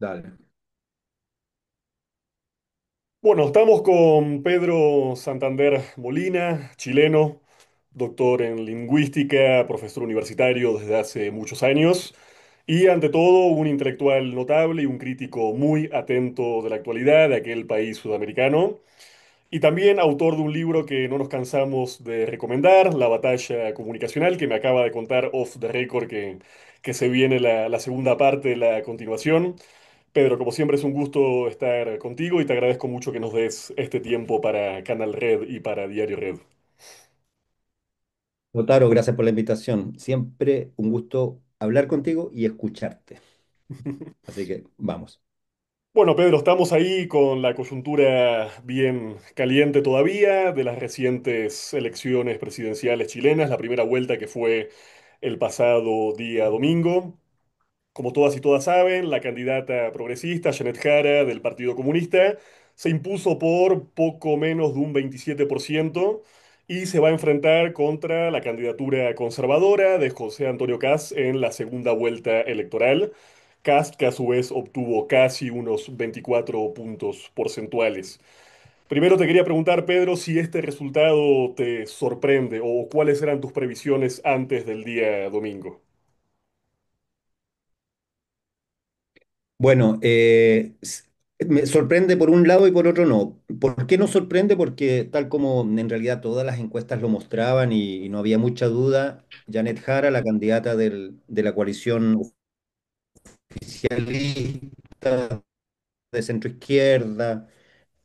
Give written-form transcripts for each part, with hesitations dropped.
Dale. Bueno, estamos con Pedro Santander Molina, chileno, doctor en lingüística, profesor universitario desde hace muchos años y ante todo un intelectual notable y un crítico muy atento de la actualidad de aquel país sudamericano y también autor de un libro que no nos cansamos de recomendar, La batalla comunicacional, que me acaba de contar off the record que se viene la segunda parte de la continuación. Pedro, como siempre es un gusto estar contigo y te agradezco mucho que nos des este tiempo para Canal Red y para Diario Red. Lotaro, gracias por la invitación. Siempre un gusto hablar contigo y escucharte. Así que vamos. Bueno, Pedro, estamos ahí con la coyuntura bien caliente todavía de las recientes elecciones presidenciales chilenas, la primera vuelta que fue el pasado día domingo. Como todas y todas saben, la candidata progresista, Janet Jara, del Partido Comunista, se impuso por poco menos de un 27% y se va a enfrentar contra la candidatura conservadora de José Antonio Kast en la segunda vuelta electoral. Kast, que a su vez obtuvo casi unos 24 puntos porcentuales. Primero te quería preguntar, Pedro, si este resultado te sorprende o cuáles eran tus previsiones antes del día domingo. Bueno, me sorprende por un lado y por otro no. ¿Por qué no sorprende? Porque tal como en realidad todas las encuestas lo mostraban y no había mucha duda, Janet Jara, la candidata de la coalición oficialista de centro izquierda,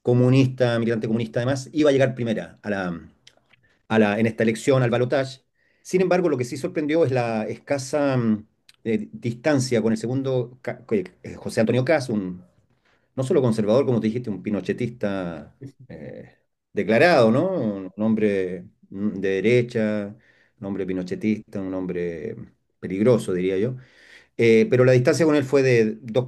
comunista, militante comunista además, iba a llegar primera en esta elección al balotaje. Sin embargo, lo que sí sorprendió es la escasa distancia con el segundo, José Antonio Caz, no solo conservador, como te dijiste, un pinochetista eh, declarado, ¿no? Un hombre de derecha, un hombre pinochetista, un hombre peligroso, diría yo. Pero la distancia con él fue de 2,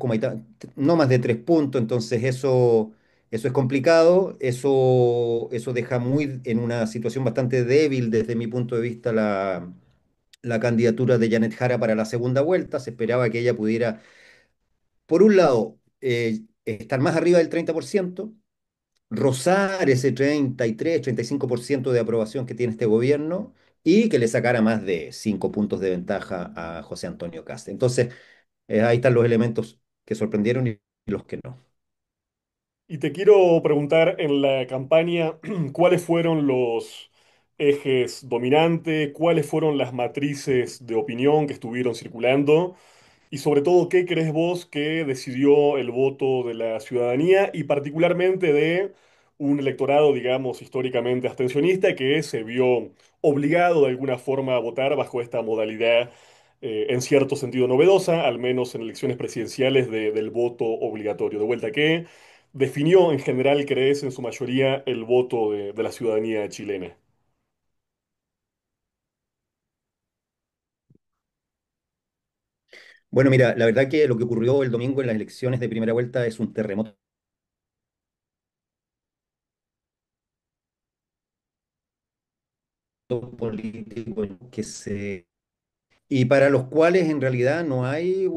no más de 3 puntos, entonces eso es complicado, eso deja muy en una situación bastante débil desde mi punto de vista la candidatura de Janet Jara para la segunda vuelta. Se esperaba que ella pudiera, por un lado, estar más arriba del 30%, rozar ese 33, 35% de aprobación que tiene este gobierno y que le sacara más de 5 puntos de ventaja a José Antonio Cast. Entonces, ahí están los elementos que sorprendieron y los que no. Y te quiero preguntar en la campaña, ¿cuáles fueron los ejes dominantes? ¿Cuáles fueron las matrices de opinión que estuvieron circulando? Y sobre todo, ¿qué crees vos que decidió el voto de la ciudadanía y particularmente de un electorado, digamos, históricamente abstencionista que se vio obligado de alguna forma a votar bajo esta modalidad, en cierto sentido novedosa, al menos en elecciones presidenciales del voto obligatorio? De vuelta, ¿qué definió en general, crees, en su mayoría el voto de la ciudadanía chilena? Bueno, mira, la verdad que lo que ocurrió el domingo en las elecciones de primera vuelta es un terremoto político y para los cuales en realidad no hay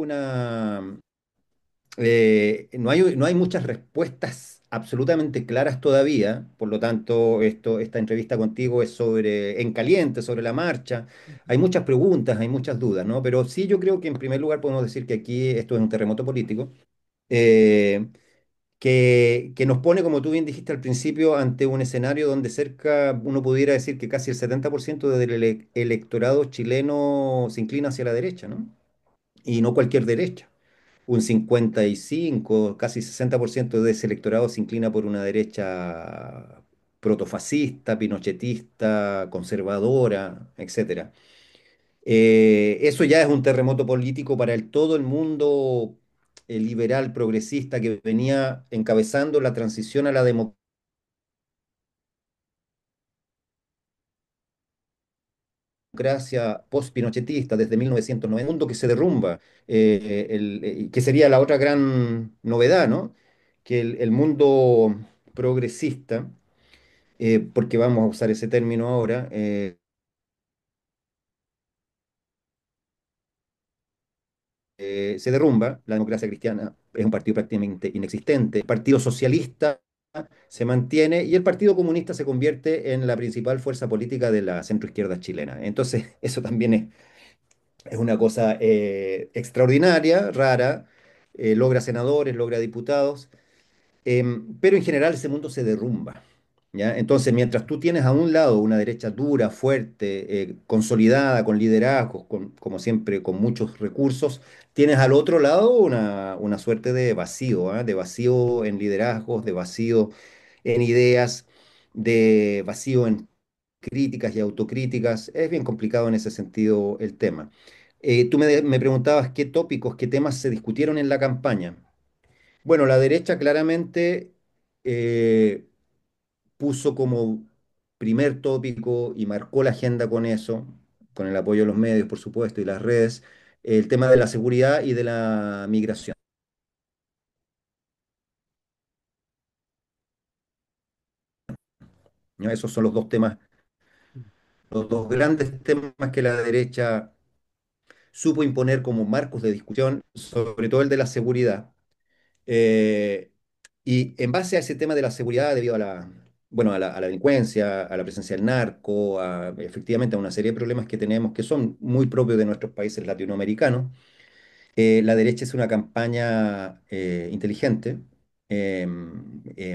muchas respuestas absolutamente claras todavía. Por lo tanto, esta entrevista contigo es en caliente, sobre la marcha. Hay muchas preguntas, hay muchas dudas, ¿no? Pero sí, yo creo que en primer lugar podemos decir que aquí esto es un terremoto político. eh, que nos pone, como tú bien dijiste al principio, ante un escenario donde cerca, uno pudiera decir que casi el 70% del electorado chileno se inclina hacia la derecha, ¿no? Y no cualquier derecha. Un 55, casi 60% de ese electorado se inclina por una derecha protofascista, pinochetista, conservadora, etcétera. Eso ya es un terremoto político para todo el mundo liberal, progresista, que venía encabezando la transición a la democracia post-pinochetista desde 1990, un mundo que se derrumba, que sería la otra gran novedad, ¿no? Que el mundo progresista, porque vamos a usar ese término ahora, se derrumba, la democracia cristiana es un partido prácticamente inexistente, el Partido Socialista se mantiene y el Partido Comunista se convierte en la principal fuerza política de la centroizquierda chilena. Entonces, eso también es una cosa extraordinaria, rara, logra senadores, logra diputados. Pero en general ese mundo se derrumba. ¿Ya? Entonces, mientras tú tienes a un lado una derecha dura, fuerte, consolidada, con liderazgos, como siempre, con muchos recursos, tienes al otro lado una suerte de vacío, ¿ah? De vacío en liderazgos, de vacío en ideas, de vacío en críticas y autocríticas. Es bien complicado en ese sentido el tema. Tú me preguntabas qué tópicos, qué temas se discutieron en la campaña. Bueno, la derecha claramente eh, puso como primer tópico y marcó la agenda con eso, con el apoyo de los medios, por supuesto, y las redes, el tema de la seguridad y de la migración, ¿no? Esos son los dos temas, los dos grandes temas que la derecha supo imponer como marcos de discusión, sobre todo el de la seguridad. Eh, y en base a ese tema de la seguridad, debido a bueno, a la delincuencia, a la presencia del narco, efectivamente a una serie de problemas que tenemos que son muy propios de nuestros países latinoamericanos, la derecha es una campaña inteligente, eh,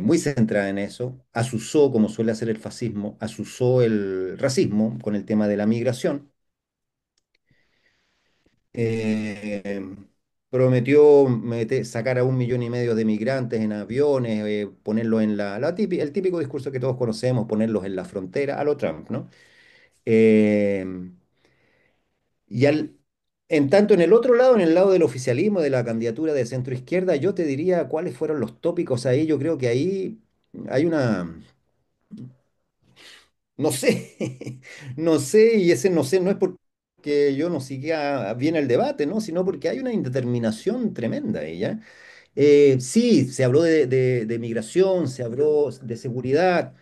muy centrada en eso, asusó, como suele hacer el fascismo, asusó el racismo con el tema de la migración. eh, Prometió sacar a 1,5 millones de migrantes en aviones, ponerlos en el típico discurso que todos conocemos, ponerlos en la frontera, a lo Trump, ¿no? Eh, y en tanto, en el otro lado, en el lado del oficialismo, de la candidatura de centro izquierda, yo te diría cuáles fueron los tópicos ahí. Yo creo que ahí hay no sé, no sé, y ese no sé no es porque yo no siga bien el debate, ¿no? Sino porque hay una indeterminación tremenda ahí, ¿ya? Sí, se habló de migración, se habló de seguridad,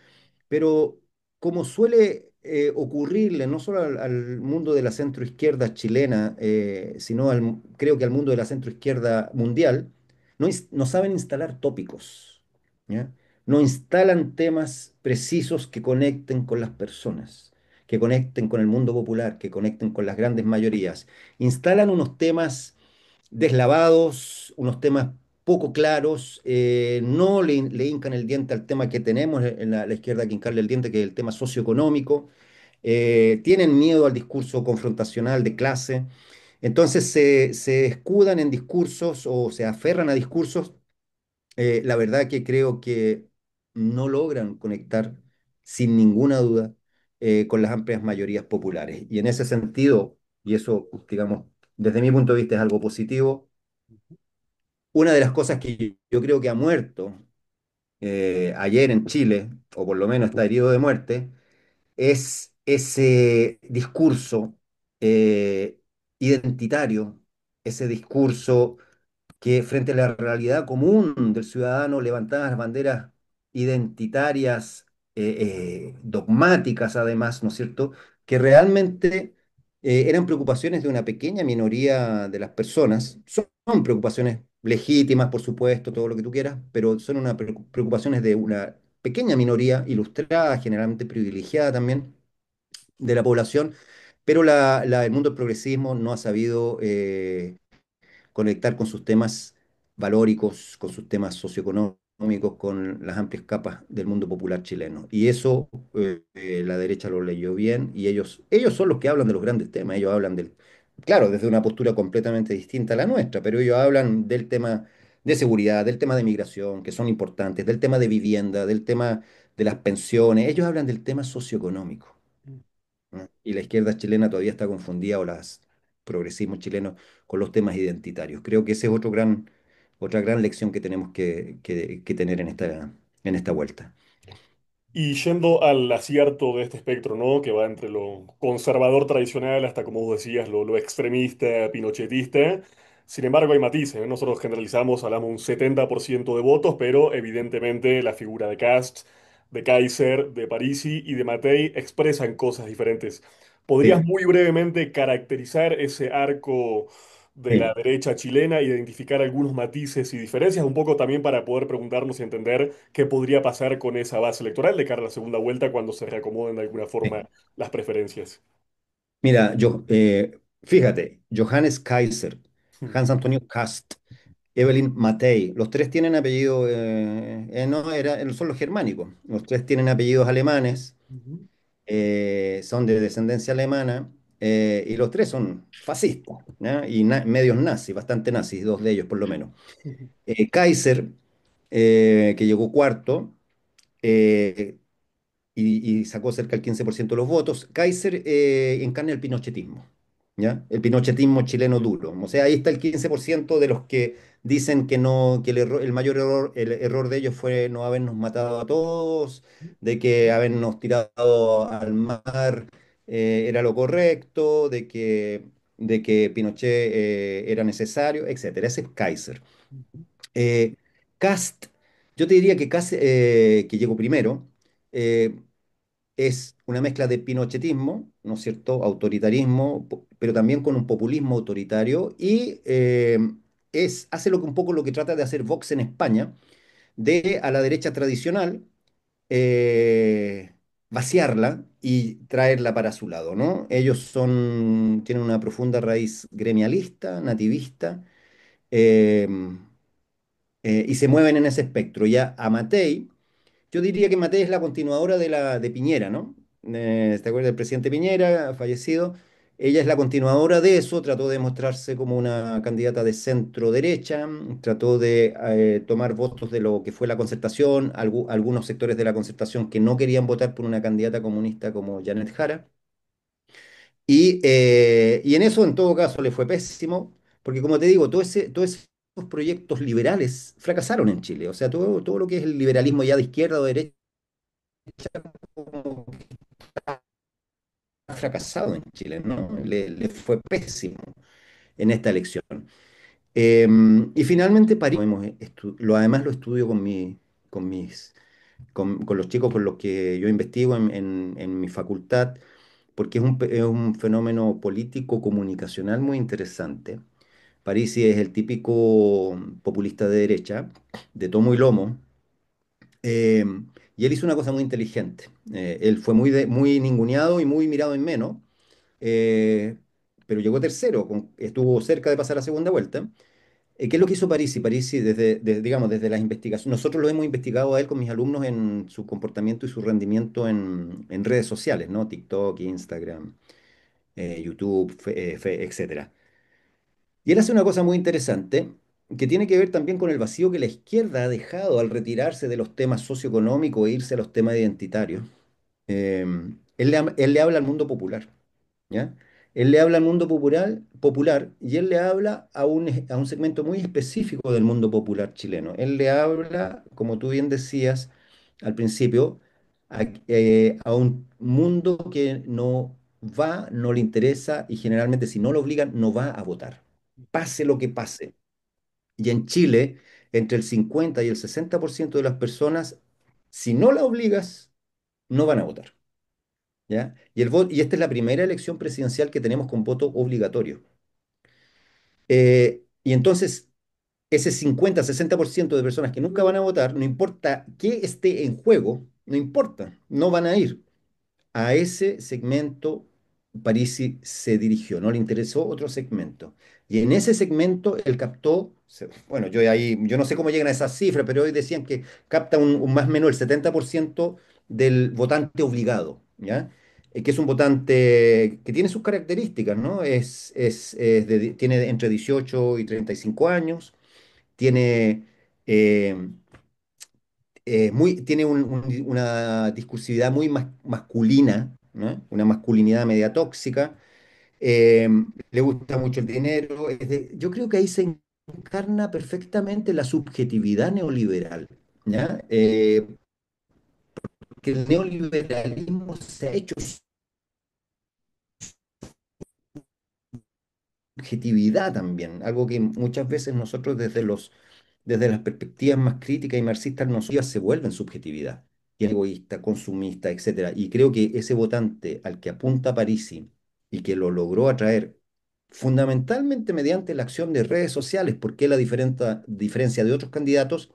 pero como suele ocurrirle no solo al mundo de la centroizquierda chilena, sino creo que al mundo de la centroizquierda mundial, no saben instalar tópicos, ¿ya? No instalan temas precisos que conecten con las personas, que conecten con el mundo popular, que conecten con las grandes mayorías. Instalan unos temas deslavados, unos temas poco claros, no le hincan el diente al tema que tenemos en la izquierda que hincarle el diente, que es el tema socioeconómico, tienen miedo al discurso confrontacional de clase, entonces se escudan en discursos o se aferran a discursos, la verdad que creo que no logran conectar sin ninguna duda con las amplias mayorías populares. Y en ese sentido, y eso, digamos, desde mi punto de vista es algo positivo, una de las cosas que yo creo que ha muerto ayer en Chile, o por lo menos está herido de muerte, es ese discurso identitario, ese discurso que frente a la realidad común del ciudadano levantaban las banderas identitarias, dogmáticas además, ¿no es cierto?, que realmente eran preocupaciones de una pequeña minoría de las personas. Son preocupaciones legítimas, por supuesto, todo lo que tú quieras, pero son preocupaciones de una pequeña minoría, ilustrada, generalmente privilegiada también, de la población, pero el mundo del progresismo no ha sabido conectar con sus temas valóricos, con sus temas socioeconómicos, con las amplias capas del mundo popular chileno. Y eso la derecha lo leyó bien y ellos son los que hablan de los grandes temas, ellos hablan claro, desde una postura completamente distinta a la nuestra, pero ellos hablan del tema de seguridad, del tema de migración, que son importantes, del tema de vivienda, del tema de las pensiones, ellos hablan del tema socioeconómico, ¿no? Y la izquierda chilena todavía está confundida, o los progresismos chilenos, con los temas identitarios. Creo que esa es otra gran lección que tenemos que tener en esta vuelta. Y yendo al acierto de este espectro, ¿no? Que va entre lo conservador tradicional hasta, como vos decías, lo extremista, pinochetista. Sin embargo, hay matices, ¿eh? Nosotros generalizamos, hablamos un 70% de votos, pero evidentemente la figura de Kast, de Kaiser, de Parisi y de Matei expresan cosas diferentes. ¿Podrías Sí. muy brevemente caracterizar ese arco de la Sí. derecha chilena, identificar algunos matices y diferencias, un poco también para poder preguntarnos y entender qué podría pasar con esa base electoral de cara a la segunda vuelta cuando se reacomoden de alguna Sí. forma las preferencias. Mira, fíjate, Johannes Kaiser, Hmm. Hans Antonio Kast, Evelyn Matei, los tres tienen apellidos, no, son los germánicos, los tres tienen apellidos alemanes, Ujú, son de descendencia alemana, y los tres son fascistas, ¿ya? Y medios nazis, bastante nazis, dos de ellos por lo menos. ujú, Kaiser, que llegó cuarto, eh, y sacó cerca del 15% de los votos. Kaiser encarna el pinochetismo, ¿ya? El pinochetismo chileno duro. O sea, ahí está el 15% de los que dicen que no, que el mayor error, el error de ellos fue no habernos matado a todos, de que habernos tirado al mar era lo correcto, de que Pinochet era necesario, etcétera. Ese es Kaiser. ujú, Eh, Kast, yo te diría que Kast, que llegó primero, eh, es una mezcla de pinochetismo, ¿no es cierto? Autoritarismo, pero también con un populismo autoritario y hace un poco lo que trata de hacer Vox en España, de a la derecha tradicional eh, vaciarla y traerla para su lado, ¿no? Ellos tienen una profunda raíz gremialista, nativista, eh, y se mueven en ese espectro. Ya a Matei, yo diría que Matei es la continuadora de Piñera, ¿no? ¿Te acuerdas del presidente Piñera, fallecido? Ella es la continuadora de eso, trató de mostrarse como una candidata de centro derecha, trató de tomar votos de lo que fue la concertación, algunos sectores de la concertación que no querían votar por una candidata comunista como Janet Jara. Y en eso, en todo caso, le fue pésimo, porque como te digo, todos esos proyectos liberales fracasaron en Chile. O sea, todo lo que es el liberalismo ya de izquierda o derecha como que ha fracasado en Chile, ¿no? Le fue pésimo en esta elección. Eh, y finalmente París, además lo estudio con mis, con los chicos con los que yo investigo en mi facultad, porque es un fenómeno político comunicacional muy interesante. Parisi es el típico populista de derecha, de tomo y lomo, eh, y él hizo una cosa muy inteligente. Él fue muy ninguneado y muy mirado en menos, eh, pero llegó tercero, estuvo cerca de pasar a segunda vuelta. ¿Qué es lo que hizo Parisi? Parisi, digamos, desde las investigaciones, nosotros lo hemos investigado a él con mis alumnos en su comportamiento y su rendimiento en redes sociales, ¿no? TikTok, Instagram, YouTube, etcétera. Y él hace una cosa muy interesante que tiene que ver también con el vacío que la izquierda ha dejado al retirarse de los temas socioeconómicos e irse a los temas identitarios. Eh, él le habla al mundo popular, ¿ya? Él le habla al mundo popular y él le habla a un segmento muy específico del mundo popular chileno. Él le habla, como tú bien decías al principio, a un mundo que no va, no le interesa y generalmente si no lo obligan, no va a votar, pase lo que pase. Y en Chile, entre el 50 y el 60% de las personas, si no la obligas, no van a votar. ¿Ya? Y esta es la primera elección presidencial que tenemos con voto obligatorio. Y entonces, ese 50-60% de personas que nunca van a votar, no importa qué esté en juego, no importa, no van a ir. A ese segmento Parisi se dirigió, no le interesó otro segmento. Y en ese segmento él captó, bueno, yo no sé cómo llegan a esas cifras, pero hoy decían que capta un más o menos el 70% del votante obligado, ¿ya? Que es un votante que tiene sus características, ¿no? Tiene entre 18 y 35 años, tiene eh, tiene una discursividad muy masculina, ¿no? Una masculinidad media tóxica, eh, le gusta mucho el dinero. Yo creo que ahí se encarna perfectamente la subjetividad neoliberal, ¿ya? Que el neoliberalismo se ha hecho subjetividad también, algo que muchas veces nosotros desde las perspectivas más críticas y marxistas nosotros se vuelven subjetividad, y egoísta, consumista, etcétera. Y creo que ese votante al que apunta Parisi y que lo logró atraer fundamentalmente mediante la acción de redes sociales, porque la diferencia de otros candidatos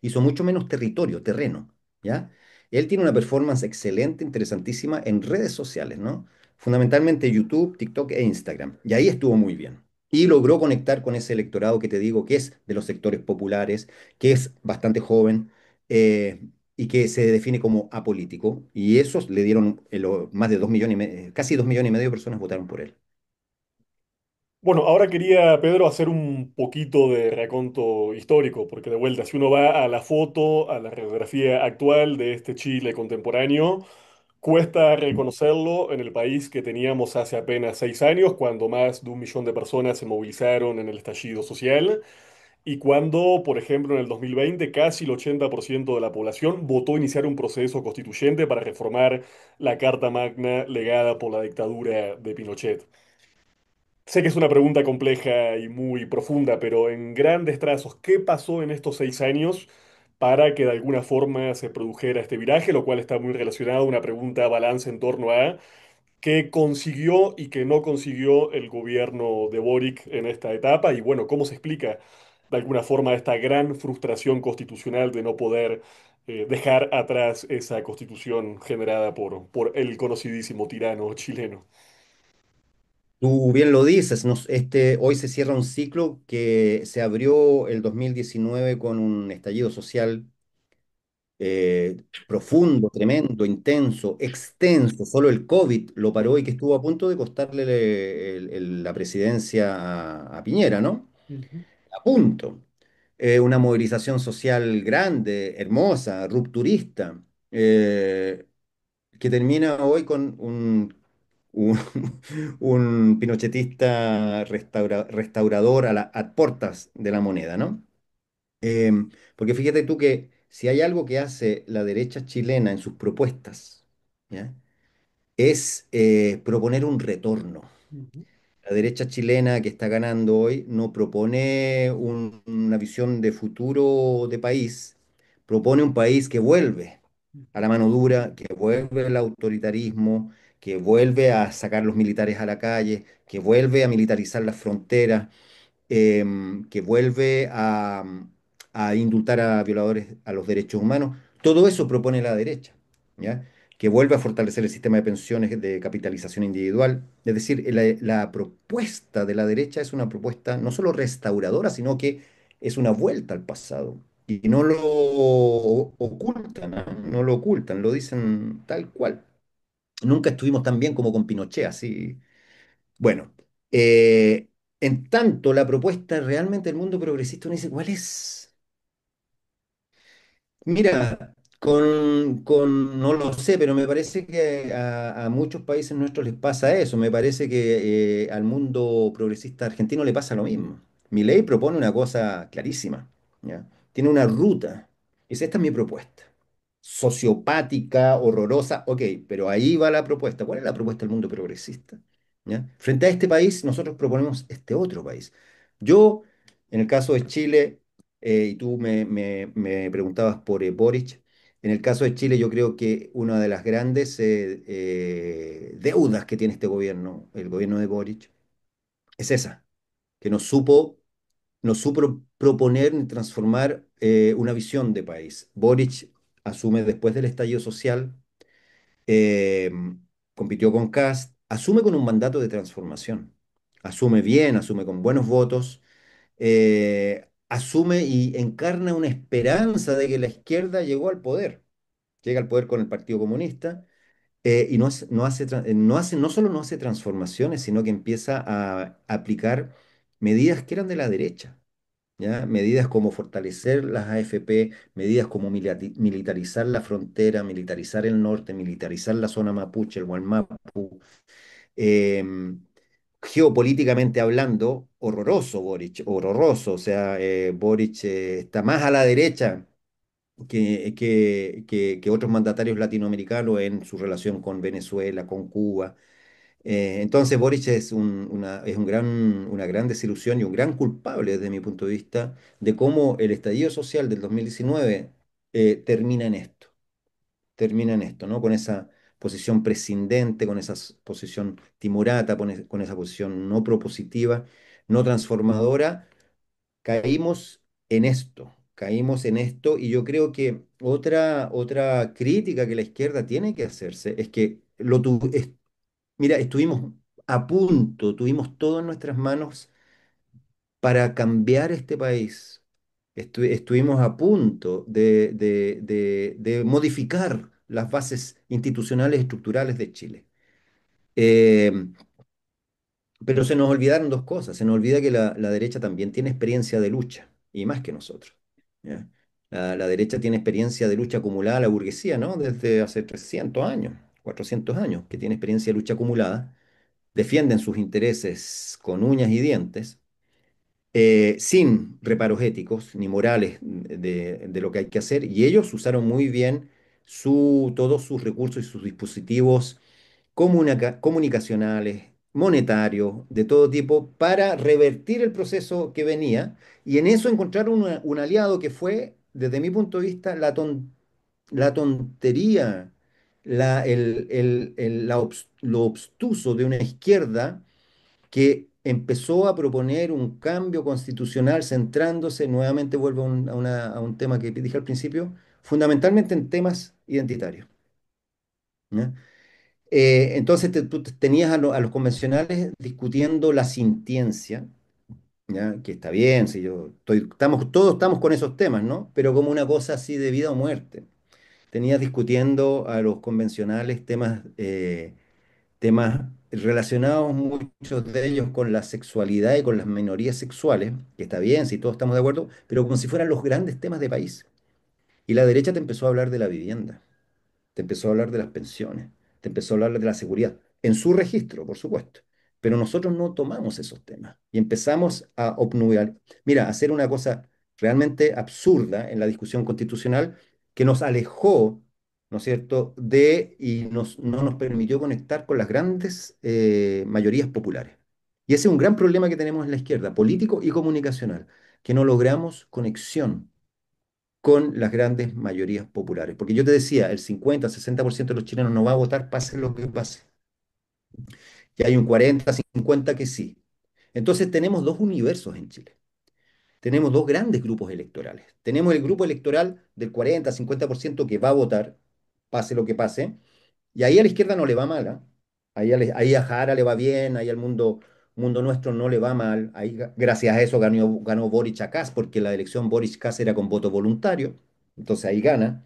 hizo mucho menos territorio, terreno, ¿ya? Él tiene una performance excelente, interesantísima en redes sociales, ¿no? Fundamentalmente YouTube, TikTok e Instagram. Y ahí estuvo muy bien. Y logró conectar con ese electorado que te digo que es de los sectores populares, que es bastante joven y que se define como apolítico. Y esos le dieron más de 2 millones casi 2,5 millones de personas votaron por él. Bueno, ahora quería, Pedro, hacer un poquito de raconto histórico, porque de vuelta, si uno va a la foto, a la radiografía actual de este Chile contemporáneo, cuesta reconocerlo en el país que teníamos hace apenas 6 años, cuando más de 1 millón de personas se movilizaron en el estallido social, y cuando, por ejemplo, en el 2020 casi el 80% de la población votó iniciar un proceso constituyente para reformar la Carta Magna legada por la dictadura de Pinochet. Sé que es una pregunta compleja y muy profunda, pero en grandes trazos, ¿qué pasó en estos 6 años para que de alguna forma se produjera este viraje? Lo cual está muy relacionado a una pregunta balance en torno a qué consiguió y qué no consiguió el gobierno de Boric en esta etapa y bueno, cómo se explica de alguna forma esta gran frustración constitucional de no poder dejar atrás esa constitución generada por el conocidísimo tirano chileno. Tú bien lo dices, hoy se cierra un ciclo que se abrió el 2019 con un estallido social profundo, tremendo, intenso, extenso. Solo el COVID lo paró y que estuvo a punto de costarle la presidencia a Piñera, ¿no? Ujú, A punto. Una movilización social grande, hermosa, rupturista, que termina hoy con un, un pinochetista restaurador a puertas de la moneda, ¿no? Porque fíjate tú que si hay algo que hace la derecha chilena en sus propuestas, ¿ya? Es proponer un retorno. ujú, La derecha chilena que está ganando hoy no propone una visión de futuro de país, propone un país que vuelve a la mano dura, que vuelve al autoritarismo, que vuelve a sacar los militares a la calle, que vuelve a militarizar las fronteras, que vuelve a indultar a violadores a los derechos humanos. Todo eso propone la derecha, ¿ya? Que vuelve a fortalecer el sistema de pensiones de capitalización individual. Es decir, la propuesta de la derecha es una propuesta no solo restauradora, sino que es una vuelta al pasado. Y no lo ocultan, ¿ah? No lo ocultan, lo dicen tal cual. Nunca estuvimos tan bien como con Pinochet, así bueno, en tanto la propuesta realmente del mundo progresista uno dice, ¿cuál es? Mira, no lo sé, pero me parece que a muchos países nuestros les pasa eso. Me parece que al mundo progresista argentino le pasa lo mismo. Milei propone una cosa clarísima, ¿ya? Tiene una ruta. Dice, esta es mi propuesta. Sociopática, horrorosa, ok, pero ahí va la propuesta. ¿Cuál es la propuesta del mundo progresista? ¿Ya? Frente a este país, nosotros proponemos este otro país. Yo, en el caso de Chile, y tú me preguntabas por Boric. En el caso de Chile, yo creo que una de las grandes deudas que tiene este gobierno, el gobierno de Boric, es esa, que no supo proponer ni transformar una visión de país. Boric asume después del estallido social, eh, compitió con Kast, asume con un mandato de transformación. Asume bien, asume con buenos votos, asume y encarna una esperanza de que la izquierda llegó al poder. Llega al poder con el Partido Comunista y no solo no hace transformaciones, sino que empieza a aplicar medidas que eran de la derecha. ¿Ya? Medidas como fortalecer las AFP, medidas como militarizar la frontera, militarizar el norte, militarizar la zona mapuche, el Gualmapu, em, geopolíticamente hablando, horroroso Boric, horroroso. O sea, Boric está más a la derecha que otros mandatarios latinoamericanos en su relación con Venezuela, con Cuba. Entonces Boric es una gran desilusión y un gran culpable desde mi punto de vista de cómo el estallido social del 2019 termina en esto, ¿no? Con esa posición prescindente, con esa posición timorata, con esa posición no propositiva, no transformadora, caímos en esto y yo creo que otra crítica que la izquierda tiene que hacerse es que mira, estuvimos a punto, tuvimos todo en nuestras manos para cambiar este país. Estuvimos a punto de modificar las bases institucionales y estructurales de Chile. Eh, pero se nos olvidaron dos cosas. Se nos olvida que la derecha también tiene experiencia de lucha, y más que nosotros. ¿Ya? La derecha tiene experiencia de lucha acumulada a la burguesía, ¿no? Desde hace 300 años, 400 años, que tiene experiencia de lucha acumulada. Defienden sus intereses con uñas y dientes sin reparos éticos ni morales de lo que hay que hacer, y ellos usaron muy bien todos sus recursos y sus dispositivos comunicacionales, monetarios, de todo tipo, para revertir el proceso que venía, y en eso encontraron un aliado que fue, desde mi punto de vista, la tontería, lo obstuso de una izquierda que empezó a proponer un cambio constitucional centrándose, nuevamente vuelvo a un tema que dije al principio, fundamentalmente en temas identitarios. ¿Ya? Entonces tú tenías a los convencionales discutiendo la sintiencia, ¿ya? Que está bien, si todos estamos con esos temas, ¿no? Pero como una cosa así de vida o muerte. Tenías discutiendo a los convencionales temas relacionados, muchos de ellos con la sexualidad y con las minorías sexuales, que está bien, si todos estamos de acuerdo, pero como si fueran los grandes temas de país. Y la derecha te empezó a hablar de la vivienda, te empezó a hablar de las pensiones, te empezó a hablar de la seguridad, en su registro, por supuesto. Pero nosotros no tomamos esos temas y empezamos a obnubilar, mira, a hacer una cosa realmente absurda en la discusión constitucional que nos alejó, ¿no es cierto?, no nos permitió conectar con las grandes mayorías populares. Y ese es un gran problema que tenemos en la izquierda, político y comunicacional, que no logramos conexión con las grandes mayorías populares. Porque yo te decía, el 50-60% de los chilenos no va a votar, pase lo que pase. Y hay un 40-50 que sí. Entonces tenemos dos universos en Chile. Tenemos dos grandes grupos electorales. Tenemos el grupo electoral del 40-50% que va a votar, pase lo que pase, y ahí a la izquierda no le va mal, ¿ah? Ahí a Jara le va bien, ahí al mundo nuestro no le va mal. Ahí, gracias a eso ganó Boric a Kast, porque la elección Boric-Kast era con voto voluntario, entonces ahí gana.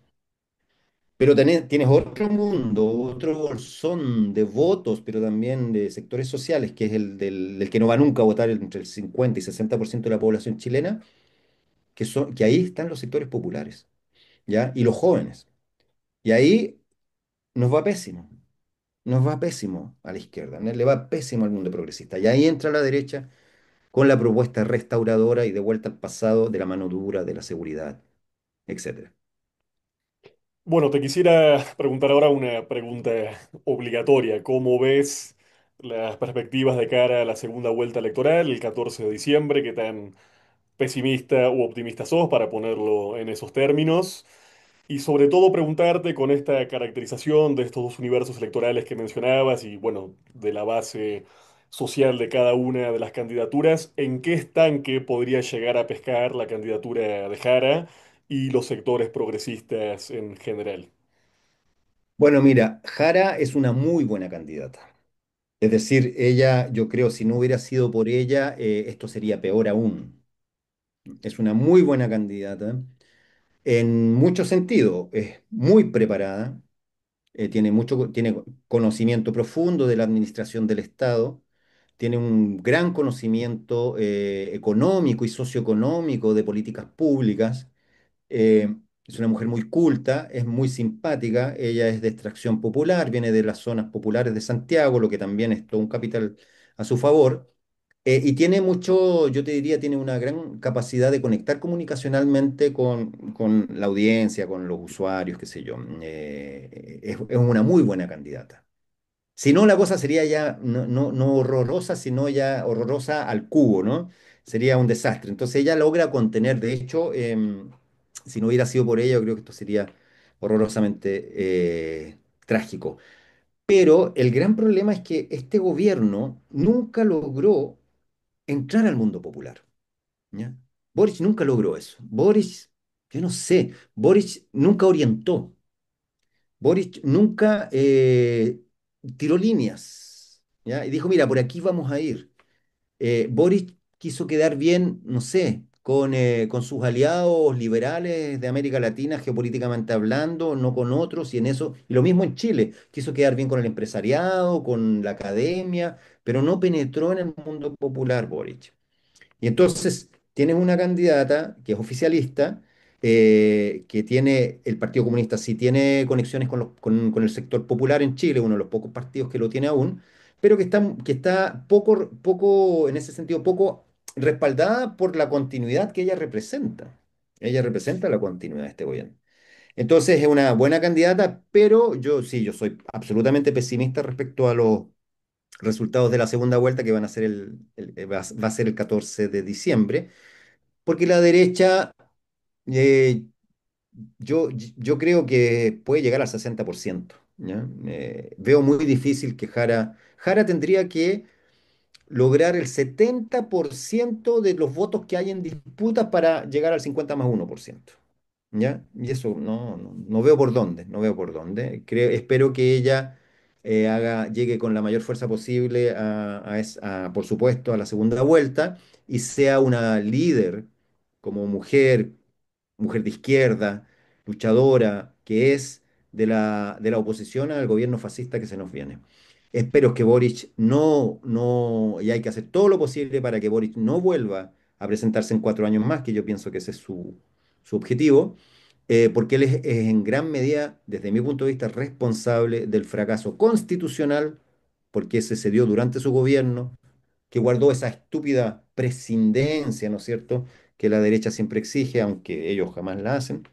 Pero tienes otro mundo, otro bolsón de votos, pero también de sectores sociales, que es del que no va nunca a votar entre el 50 y 60% de la población chilena, que ahí están los sectores populares, ¿ya? Y los jóvenes. Y ahí nos va pésimo, nos va pésimo a la izquierda, ¿no? Le va pésimo al mundo progresista. Y ahí entra la derecha con la propuesta restauradora y de vuelta al pasado de la mano dura, de la seguridad, etcétera. Bueno, te quisiera preguntar ahora una pregunta obligatoria. ¿Cómo ves las perspectivas de cara a la segunda vuelta electoral el 14 de diciembre? ¿Qué tan pesimista u optimista sos para ponerlo en esos términos? Y sobre todo preguntarte con esta caracterización de estos dos universos electorales que mencionabas y bueno, de la base social de cada una de las candidaturas, ¿en qué estanque podría llegar a pescar la candidatura de Jara y los sectores progresistas en general? Bueno, mira, Jara es una muy buena candidata. Es decir, ella, yo creo, si no hubiera sido por ella, esto sería peor aún. Es una muy buena candidata en muchos sentidos. Es muy preparada, tiene conocimiento profundo de la administración del Estado, tiene un gran conocimiento económico y socioeconómico de políticas públicas. Es una mujer muy culta, es muy simpática, ella es de extracción popular, viene de las zonas populares de Santiago, lo que también es todo un capital a su favor. Y tiene mucho, yo te diría, tiene una gran capacidad de conectar comunicacionalmente con la audiencia, con los usuarios, qué sé yo. Es una muy buena candidata. Si no, la cosa sería ya no horrorosa, sino ya horrorosa al cubo, ¿no? Sería un desastre. Entonces ella logra contener, de hecho, si no hubiera sido por ella, yo creo que esto sería horrorosamente trágico. Pero el gran problema es que este gobierno nunca logró entrar al mundo popular. ¿Ya? Boric nunca logró eso. Boric, yo no sé, Boric nunca orientó. Boric nunca tiró líneas, ¿ya? Y dijo, mira, por aquí vamos a ir. Boric quiso quedar bien, no sé, con sus aliados liberales de América Latina, geopolíticamente hablando, no con otros, y en eso, y lo mismo en Chile, quiso quedar bien con el empresariado, con la academia, pero no penetró en el mundo popular, Boric. Y entonces tienes una candidata que es oficialista, que tiene, el Partido Comunista sí tiene conexiones con el sector popular en Chile, uno de los pocos partidos que lo tiene aún, pero que está poco, en ese sentido, poco respaldada por la continuidad que ella representa. Ella representa la continuidad de este gobierno. Entonces es una buena candidata, pero yo sí, yo soy absolutamente pesimista respecto a los resultados de la segunda vuelta que van a ser va a ser el 14 de diciembre, porque la derecha, eh, yo creo que puede llegar al 60%. ¿Ya? Veo muy difícil que Jara tendría que lograr el 70% de los votos que hay en disputa para llegar al 50+1%. ¿Ya? Y eso no veo por dónde, no veo por dónde. Espero que ella llegue con la mayor fuerza posible por supuesto, a la segunda vuelta y sea una líder como mujer, mujer de izquierda, luchadora, que es de la oposición al gobierno fascista que se nos viene. Espero que Boric y hay que hacer todo lo posible para que Boric no vuelva a presentarse en 4 años más, que yo pienso que ese es su objetivo, porque él es en gran medida, desde mi punto de vista, responsable del fracaso constitucional, porque ese se dio durante su gobierno, que guardó esa estúpida prescindencia, ¿no es cierto?, que la derecha siempre exige, aunque ellos jamás la hacen,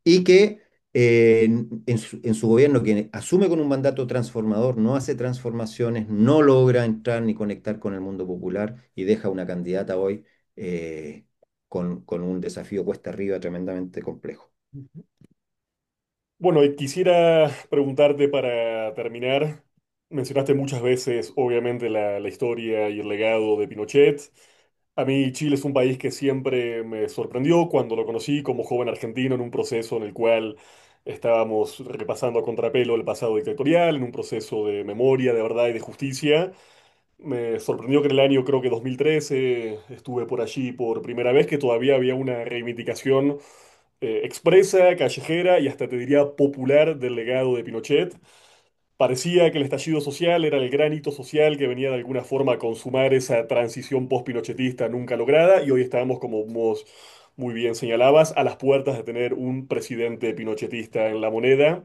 y que en su gobierno, que asume con un mandato transformador, no hace transformaciones, no logra entrar ni conectar con el mundo popular y deja una candidata hoy con un desafío cuesta arriba tremendamente complejo. Bueno, y quisiera preguntarte para terminar, mencionaste muchas veces, obviamente, la historia y el legado de Pinochet. A mí Chile es un país que siempre me sorprendió cuando lo conocí como joven argentino en un proceso en el cual estábamos repasando a contrapelo el pasado dictatorial, en un proceso de memoria, de verdad y de justicia. Me sorprendió que en el año, creo que 2013, estuve por allí por primera vez, que todavía había una reivindicación expresa, callejera y hasta te diría popular del legado de Pinochet. Parecía que el estallido social era el gran hito social que venía de alguna forma a consumar esa transición post-pinochetista nunca lograda y hoy estamos, como vos muy bien señalabas, a las puertas de tener un presidente pinochetista en la moneda.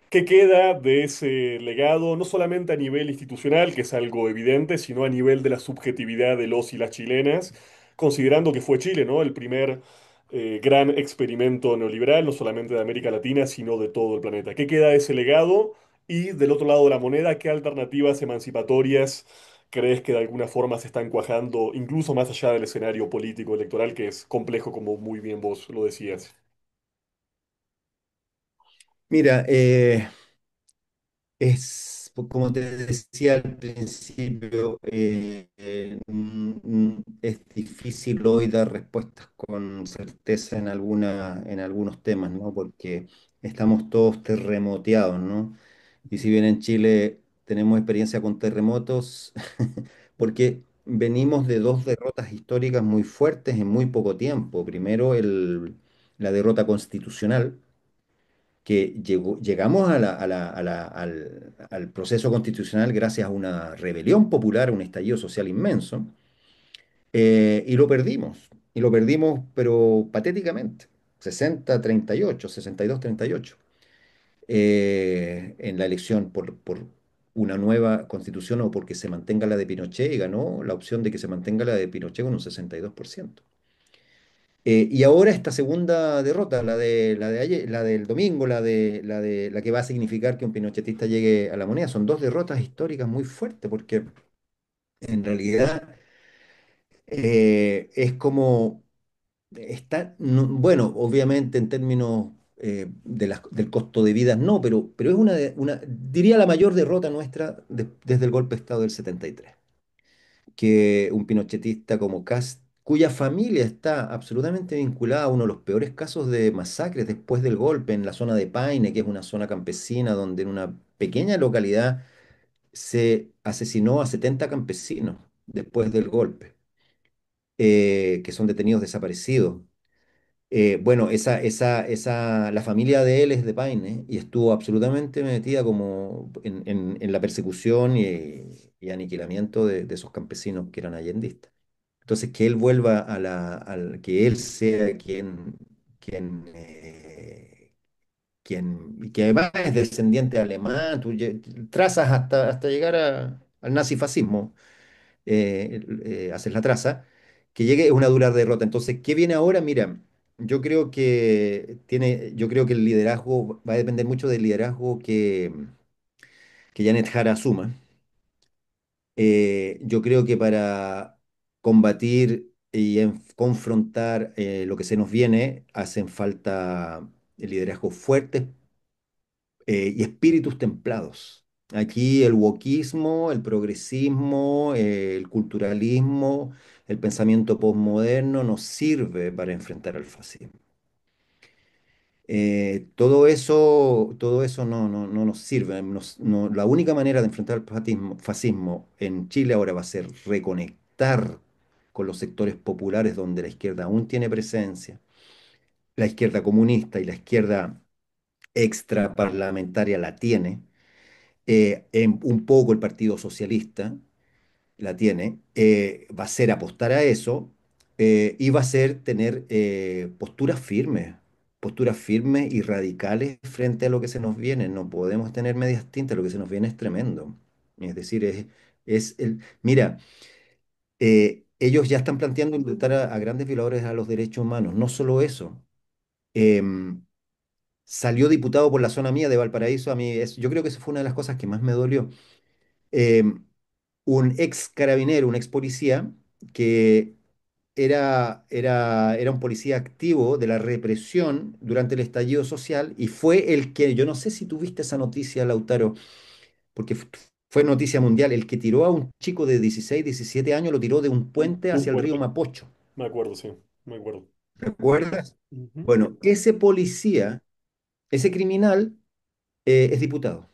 ¿Qué queda de ese legado, no solamente a nivel institucional, que es algo evidente, sino a nivel de la subjetividad de los y las chilenas, considerando que fue Chile, ¿no? El primer gran experimento neoliberal, no solamente de América Latina, sino de todo el planeta. ¿Qué queda de ese legado? Y del otro lado de la moneda, ¿qué alternativas emancipatorias crees que de alguna forma se están cuajando, incluso más allá del escenario político electoral, que es complejo, como muy bien vos lo decías? Mira, como te decía al principio, es difícil hoy dar respuestas con certeza en algunos temas, ¿no? Porque estamos todos terremoteados, ¿no? Y si bien en Chile tenemos experiencia con terremotos, porque venimos de dos derrotas históricas muy fuertes en muy poco tiempo. Primero, la derrota constitucional que llegamos al proceso constitucional gracias a una rebelión popular, un estallido social inmenso, y lo perdimos. Y lo perdimos, pero patéticamente. 60-38, 62-38, en la elección por una nueva constitución o porque se mantenga la de Pinochet, y ganó la opción de que se mantenga la de Pinochet con un 62%. Y ahora esta segunda derrota, la de ayer, la del domingo, la que va a significar que un pinochetista llegue a la moneda, son dos derrotas históricas muy fuertes, porque en realidad es como bueno, obviamente en términos del costo de vida, no, pero es diría la mayor derrota nuestra desde el golpe de Estado del 73, que un pinochetista como Kast, cuya familia está absolutamente vinculada a uno de los peores casos de masacres después del golpe en la zona de Paine, que es una zona campesina donde en una pequeña localidad se asesinó a 70 campesinos después del golpe, que son detenidos desaparecidos. Bueno, la familia de él es de Paine y estuvo absolutamente metida como en la persecución y aniquilamiento de esos campesinos que eran allendistas. Entonces, que él vuelva que él sea y que además es descendiente alemán, trazas hasta llegar al nazifascismo, haces la traza, que llegue es una dura derrota. Entonces, ¿qué viene ahora? Mira, yo creo que el liderazgo va a depender mucho del liderazgo que Janet Jara asuma. Yo creo que para combatir y confrontar lo que se nos viene, hacen falta liderazgos fuertes y espíritus templados. Aquí el wokismo, el progresismo, el culturalismo, el pensamiento posmoderno nos sirve para enfrentar al fascismo. Todo eso no nos sirve. La única manera de enfrentar el fascismo en Chile ahora va a ser reconectar con los sectores populares donde la izquierda aún tiene presencia, la izquierda comunista y la izquierda extraparlamentaria la tiene, un poco el Partido Socialista la tiene, va a ser apostar a eso y va a ser tener posturas firmes y radicales frente a lo que se nos viene. No podemos tener medias tintas, lo que se nos viene es tremendo. Es decir, mira, ellos ya están planteando indultar a grandes violadores a los derechos humanos. No solo eso. em, Salió diputado por la zona mía de Valparaíso, yo creo que eso fue una de las cosas que más me dolió. Em, un ex carabinero, un ex policía, que era un policía activo de la represión durante el estallido social y fue el que, yo no sé si tuviste esa noticia, Lautaro, porque fue noticia mundial, el que tiró a un chico de 16 17 años, lo tiró de un puente De un hacia el río puente. Mapocho. Me acuerdo, sí, me acuerdo. ¿Recuerdas? Ujú. Bueno, ese policía, ese criminal, es diputado,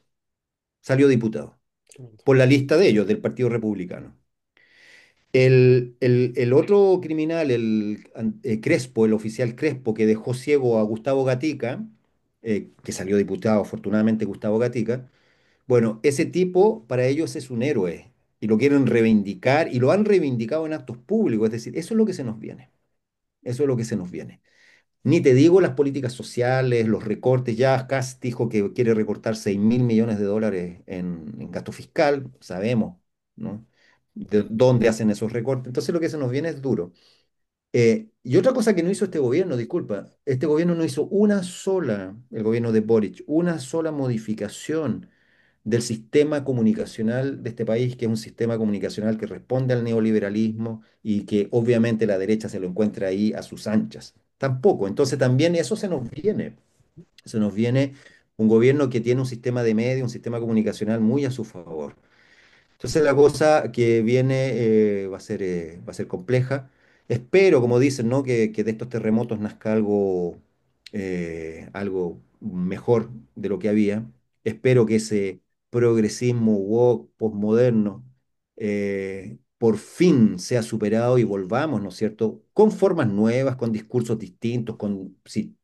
salió diputado Tremendo. por la lista de ellos, del Partido Republicano. El otro criminal, Crespo, el oficial Crespo, que dejó ciego a Gustavo Gatica, que salió diputado, afortunadamente Gustavo Gatica, bueno, ese tipo para ellos es un héroe y lo quieren reivindicar y lo han reivindicado en actos públicos, es decir, eso es lo que se nos viene, eso es lo que se nos viene. Ni te digo las políticas sociales, los recortes. Ya Kast dijo que quiere recortar 6.000 millones de dólares en gasto fiscal. Sabemos, ¿no? De dónde hacen esos recortes. Entonces lo que se nos viene es duro. Y otra cosa que no hizo este gobierno, disculpa, este gobierno no hizo el gobierno de Boric, una sola modificación del sistema comunicacional de este país, que es un sistema comunicacional que responde al neoliberalismo y que obviamente la derecha se lo encuentra ahí a sus anchas. Tampoco. Entonces también eso se nos viene. Se nos viene un gobierno que tiene un sistema de medios, un sistema comunicacional muy a su favor. Entonces la cosa que viene va a ser compleja. Espero, como dicen, ¿no? Que de estos terremotos nazca algo mejor de lo que había. Espero que ese progresismo woke, postmoderno, por fin sea superado y volvamos, ¿no es cierto?, con formas nuevas, con discursos distintos, sí,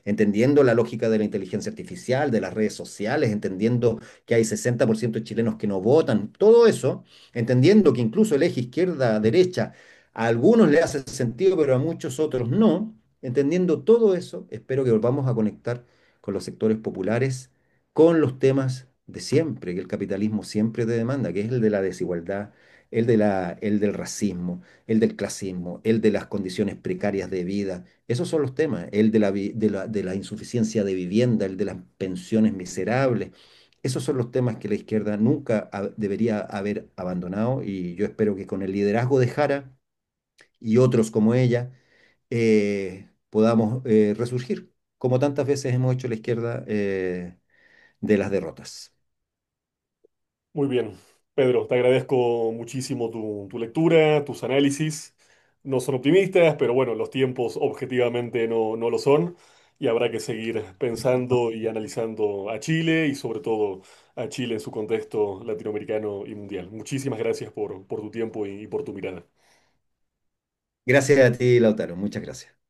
entendiendo la lógica de la inteligencia artificial, de las redes sociales, entendiendo que hay 60% de chilenos que no votan, todo eso, entendiendo que incluso el eje izquierda-derecha a algunos le hace sentido, pero a muchos otros no, entendiendo todo eso, espero que volvamos a conectar con los sectores populares, con los temas de siempre, que el capitalismo siempre te demanda, que es el de la desigualdad, el del racismo, el del clasismo, el de las condiciones precarias de vida. Esos son los temas, el de la insuficiencia de vivienda, el de las pensiones miserables. Esos son los temas que la izquierda nunca debería haber abandonado y yo espero que con el liderazgo de Jara y otros como ella podamos resurgir como tantas veces hemos hecho la izquierda, de las derrotas. Muy bien. Pedro, te agradezco muchísimo tu lectura, tus análisis. No son optimistas, pero bueno, los tiempos objetivamente no lo son y habrá que seguir pensando y analizando a Chile y sobre todo a Chile en su contexto latinoamericano y mundial. Muchísimas gracias por tu tiempo y por tu mirada. Gracias a ti, Lautaro, muchas gracias.